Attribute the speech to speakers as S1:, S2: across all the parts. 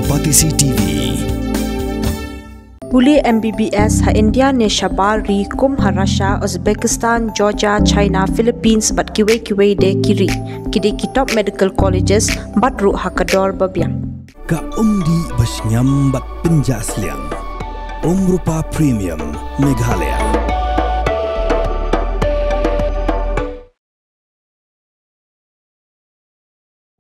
S1: Kompetisi TV.
S2: Buli MBBS ha India ne shabar ri kum Russia, Uzbekistan, Georgia, China, Philippines bat kiwe de kiri kidi kitop medical colleges bat ru hakador babiang.
S1: Ka umdi basnyam bat penjaslian. Rupa Premium Meghalaya.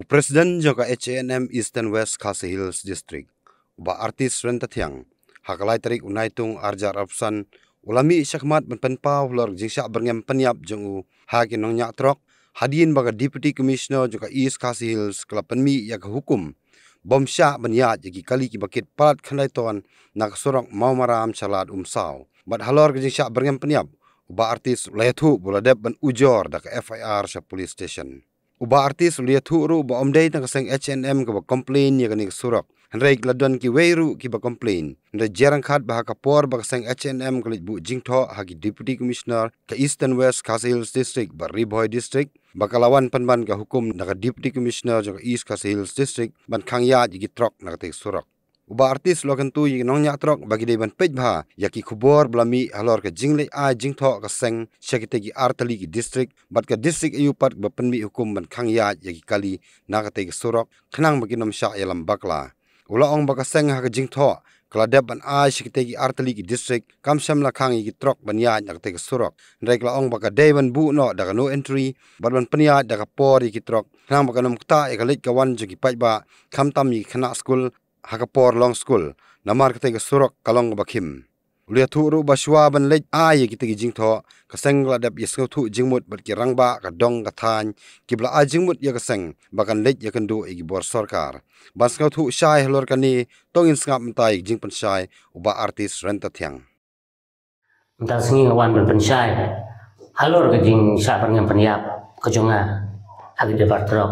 S3: Presiden Joka H&M Eastern West Khasi Hills District ba artis Rentathiang hakalai tarik unaitung arjar apsan ulami syakmat penpau lor jingsya berngem penyap jengu hakin nong nyak trok hadin baga Deputy Commissioner Joka East Khasi Hills kelapenmi yak hukum bomsya benyat jagi kali ki bakit palat khandai ton nak sorok mau maram salat saw bat halor jingsya berngem penyap ba artis layathu buladep ban ujor dak FIR sa police station. Uba artis lihat ru ba omdai tang seng H&M ke ba complain ya kanik surak. Hendai gladon ki weiru ki ba complain. Hendai jarang khat ba kapor ba seng H&M ke bu jingtho hagi Deputy Commissioner ke Eastern West Khasi Hills District ba Riboy District ba kalawan panban ke hukum naka Deputy Commissioner ke East Khasi Hills District ban khangya jigi trok naka tek surak. Uba artis lokan tu yi nong nyak trok bagi dei ban pej bha yaki khubor blami halor ke jingle a jingtho ka seng syakite gi artali gi district bat ka district ayu pat ba penmi hukum ban khangya yaki kali nakate gi surok khnang bagi nom sya yalam bakla ula ong ba ka seng ha ka jingtho kladep ban a syakite gi artali gi district kamsam la khang gi trok ban ya nakate gi surok rek la ong ba ka dei ban bu no daga no entry bat ban penya daga por gi trok khnang ba ka nom kta e ka lek ka wan jogi paj ba khamtam yi khana school hakapor long school namar kete ke surok kalong bakim ulia thu ru baswa ban lej ai kite jingtho kaseng la dap yesngo thu jingmut bat ki rangba ka dong ka than kibla a jingmut ya kaseng bakan lej ya kandu igi bor sarkar basngo thu shai hlor kani tong in skap mtai jingpan shai uba artis Rentathiang
S4: mta singi wan ban penshai halor ka jing sha ban ngam panyap ka jonga hagi de bartrok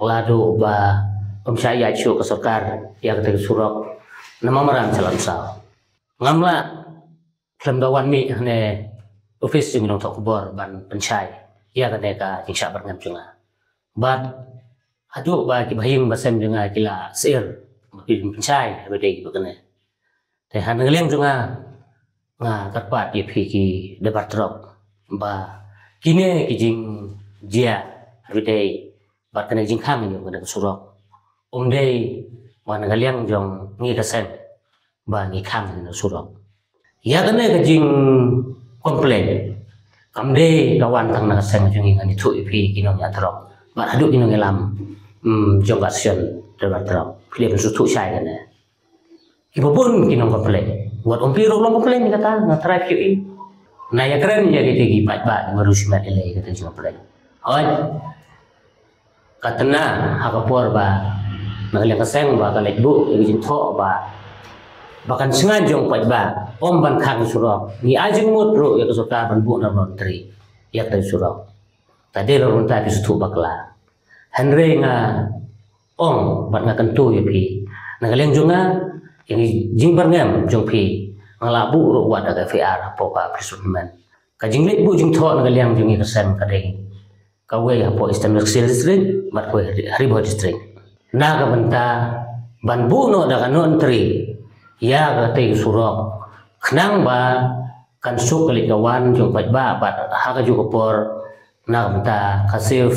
S4: ladu ba saya cu ke sarkar yang kita surok nama maram salam saw ngamla dalam dawan mi ne office yang minong takubor ban pensyai ia kata ka jingsya berngam junga bat adu ba ki bahim basem junga kila sir makin pensyai bede begene teh han ngeleng junga nga karpat ye phiki debat trok ba kine ki jing jia bede bat kene jing kham ni kene surok umdei wan galiang jong ngi kasen ba ngi kham ni surok ya kene ka jing komplain kamde kawan tang na sen jong ngani thu ipi kinong ya trok ba hadu kinong elam jong gasion debat trok pile su thu sai kene ibobun kinong komplain buat umpi ro long komplain ni kata na try qi na ya keren ya gitu gi ba baru simat ile kata jong komplain oi katena hakapor ba nagalang kaseng ba kalek bu igi tho ba bakan sengajong pat ba om ban khang surok ni ajing mut ro ya kasota ban bu na menteri ya ta surok tade ro ta bi su bakla henre nga ong ban nga kentu ya pi nagalang jonga ini jing berngam jong pi ngala bu ro wa daga FIR po ka presentment ka jing lek bu jing tho nagalang jongi kaseng kadeng kawe ya po Eastern West District mat ko Riboy District naga benta ban bu no daga no entry ya ga te surok khnang ba kan su kali kawan jong pat ba bat ha ga ju por naga benta kasif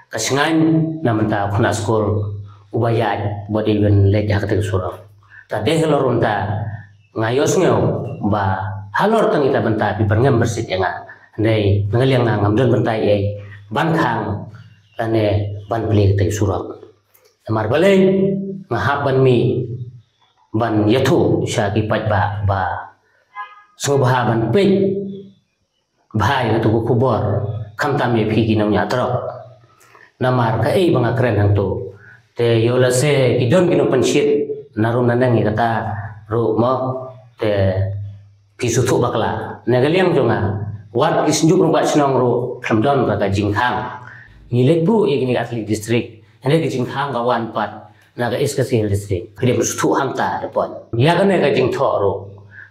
S4: kasingan na benta khuna school ubaya bodi ben le ja te surok ta de helor unta ngayos ngeu ba halor tang ita benta bi berngam bersit ya nga nei ngaliang na ngamdon benta ye ban khang ane ban beli te surok Amar balai mahaban mi ban yathu syaki pat ba sobha ban pe bhai tu kubor khamtam ye phiki nam nya trok namar ka ei banga kren hang tu te yola se kidon kino panshit narum nanang kata ro mo te pisu thu bakla nagaliang jonga wat kisnjuk ro ba snong ro khamdon ka jingkhang nilek bu igni atli district ane kijing hang kawan pat naga East Khasi Hills District kede mustu hang ta depon ya kane ka jing tho ro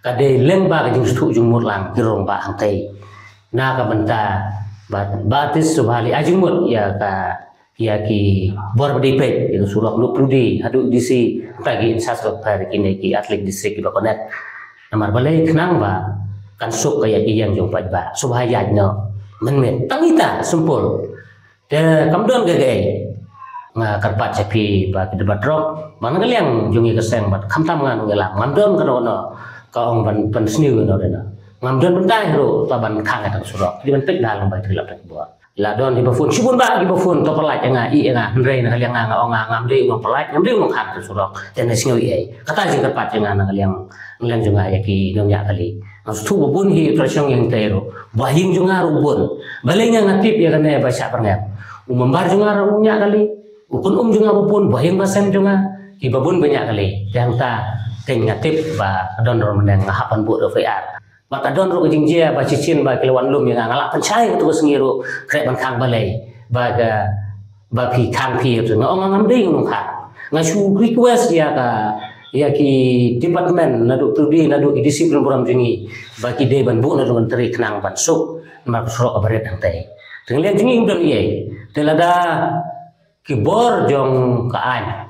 S4: ka de leng ba ka jing stu jung mur lang kirong ba hang tai naga benta bat batis subhali ajing mut ya ka ya ki bor berdipet itu surak lu prudi hadu disi bagi insasrot hari kini ki atlet distrik ki bakonet namar balai kenang ba kan sok kayak yang jong ba subhaya no men tangita sumpul de kamdon gege nga karpat cepi ba ki debat drop mana kaliang jongi keseng bat kamtam ngan ngela ngamdon kano ka ong ban sniu no dena ngamdon bentai ro taban khang atang surak di ban pek dalang ba tilap tak buat la don di bafun subun ba di bafun to pelat nga i nga ndrei na kaliang nga ong ngamdei ngong pelat ngamdei ngong khang surak dan sniu i kata jing karpat nga na kaliang nglang junga ya ki dong ya kali tu bubun hi trasyong yang tero bahing junga rubun balenya ngatip ya kane baca perngap umambar junga runya kali ukun junga bubun bahing basem junga hi babun banyak kali yang ta teng ngatip ba don ron meneng ngahapan bu do VR maka don ro jing jia ba cicin ba kelwan lum yang ngalak pencai tu sengiru krek ban khang balai ba ga ba pi khang pi tu ngong ngamdei ngong khang ngasu request ya ka ya ki departemen nadu prudi nadu ki disiplin program jingi bagi de ban bu nadu menteri kenang ban suk mak surok kabaret ang tai tenglian jingi udam iye telada ki bor jong kaan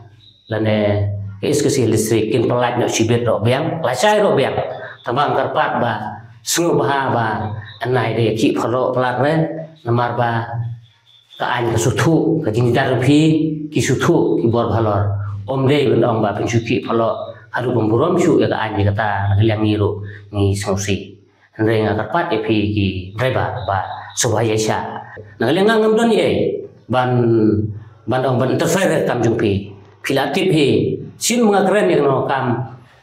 S4: lane iskasi listrik kin pelat no sibet ro biang lasai ro biang tambang karpat ba sungu bah ba anai de ki phalo pelat re namar ba kaan kesutu ka jingi darpi ki sutu ki bor bhalor om dei ben ong ba pencuki phalo hadu pemburom su ya kaan kata ngaliang ngiru ni songsi ndre nga karpat epi ki breba ba subaya sya ngaliang ngamdon ye ban ong ban interfere kam jungpi pilatip he sin mga keren yang no kam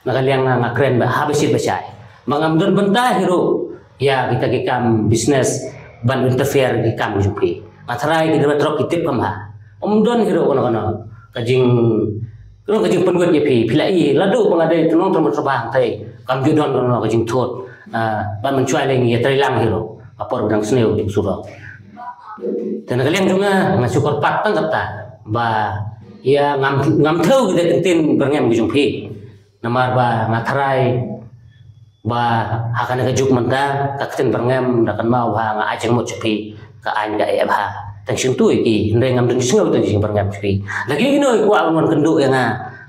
S4: ngaliang nga keren ba habisit basai mangamdon bentah hiro ya kita ki kam bisnes ban interfere ki kam jungpi matrai ki debat kitip kam ha omdon hiro kono kajing kalau kajing penguat ye pi pilai ladu pengadai tunong terus terbang tai kam judon kono kajing thot ban mencuai lagi ye terilang hiro apor udang sneu di surau dan kalian juga ngasukor patang kata ba ya ngam thau kita tin berngem kajing pi namar ba ngatarai ba hakan kajuk menta kakten berngem dakan mau ha ngajeng mo cepi ka anja ya ba tang sintu iki ndai ngam den singo tu sing berngam cepi lagi gino ku awon kenduk yang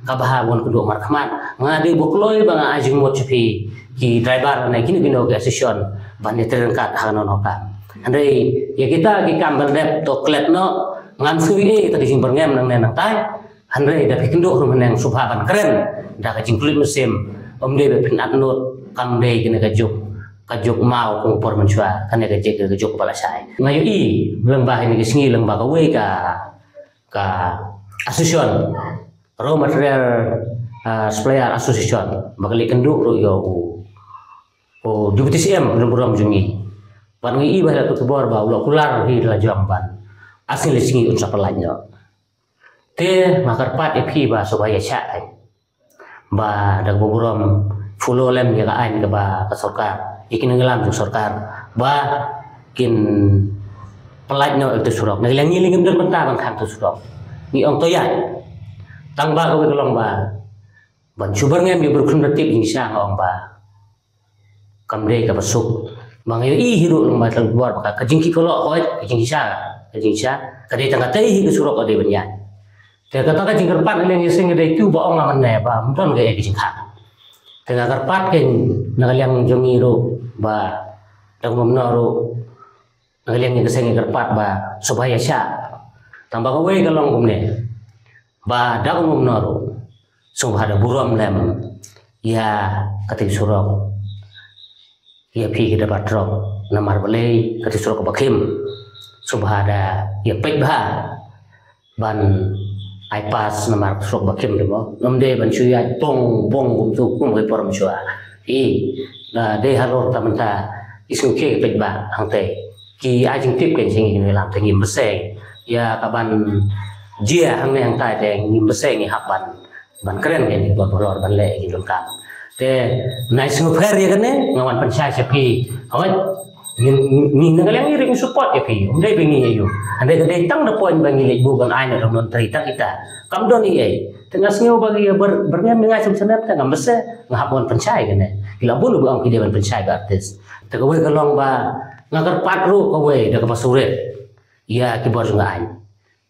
S4: kabaha won kenduk markman ngadi bokloi bang ajeng mo cepi ki driver na gino gino ke session ban terengkat hanono ka andai ya kita ki kam berdep to klet no ngam sui tadi sing berngem nang nang tai andai da kenduk rumah yang subhaban keren da ka jingkulit musim om de be pinat not kam de kena kajuk mau kumpor mencua kan ya kajuk kepala saya ngayo i lembah ini kesingi lembah kawe ka asosiasi raw material supplier association bakali kenduk ro yo DPTCM program jungi pan i bahla tu bor ba ulo kular hi la jamban asli singi unsa pelanyo te makarpat epi ba supaya sya ba dag program fulo lem ya kaan ke ba kesorkar ikin ngelam ju sorkar ba kin pelatno itu surok ngilang ngiling gem mentah bang kan tu surok ni ong toyat tang ba ko kelong ba ban subar ngem bi berkun retip insya ong ba kamde ka basuk bang i hiru lom ba luar maka kajingki kolo ko kajing sya kade tang tai ke surok ade banyak te kata ka jingker pan leng sing ade tu ba ong aman ne ba mton ga e kajing kha tengah karpat ken nagaliang jongi ro ba dang momnoro nagaliang ni keseng karpat ba supaya sya tambah kawe kalong kumne ba dang momnoro sung hada buram lem ya katik surok ya pi kita patrok namar balai katik surok bakim subhada ya pek ba ban ai pas namar surok bakim debo nomde ban suya pong untuk kum ke por msua i na de halor tamanta isu ke pek ba hangte ki ajing tip ken sing ni lam tengi meseng ya kaban jia hang ne hang tai de ni meseng ni haban ban keren ken por lor ban le ki dong kam te nai sing fer ya kan ne ngawan pensai sepi awat ni nagalang iring support ya pi undai bengi ayo andai gede tang na poin bangi le bu ban ai na non trita kita kam don i tengah sengau bagi berngam dengan senap tengah mese ngahapon pensai kan gila bulu bu ang kideban pensai ga artis tegawe kalong ba ngagar patru kawe da ka masure ya ki bor nga ai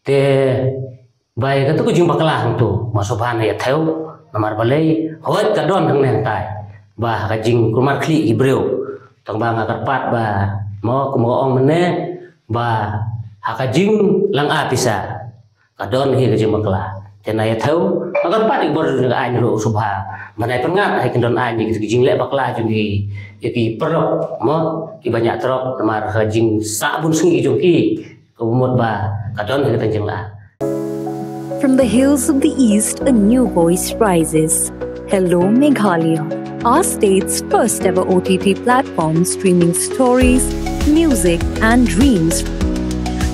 S4: te bai ka tu ku jing bakla tu masobhan ya theo namar balai hoit ka don hang nen tai ba ka jing kumar khli ibreu tang ba ngakar pat ba mo ku mo ong mene ba haka jing lang apisa ka don hi ka jing bakla te na ya theo ngakar pat ibor ga ai ro subha manai pengat hai kendon ai ni jing le bakla jung ki perok mo ki banyak trok namar ka jing sabun sungi jung ki kumut ba ka don hi ka jing la.
S5: From the hills of the east, a new voice rises. Hello Meghalaya, our state's first ever OTT platform streaming stories, music and dreams.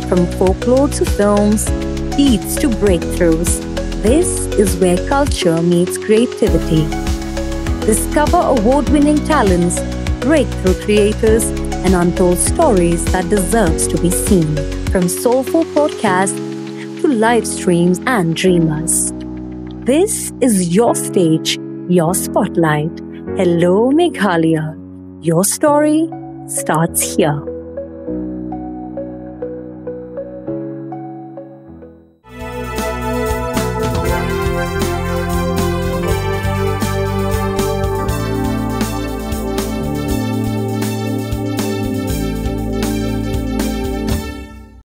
S5: From folklore to films, beats to breakthroughs, this is where culture meets creativity. Discover award-winning talents, breakthrough creators, and untold stories that deserves to be seen. From soulful podcasts to live streams and dreamers. This is your stage, your spotlight. Hello Meghalaya. Your story starts here.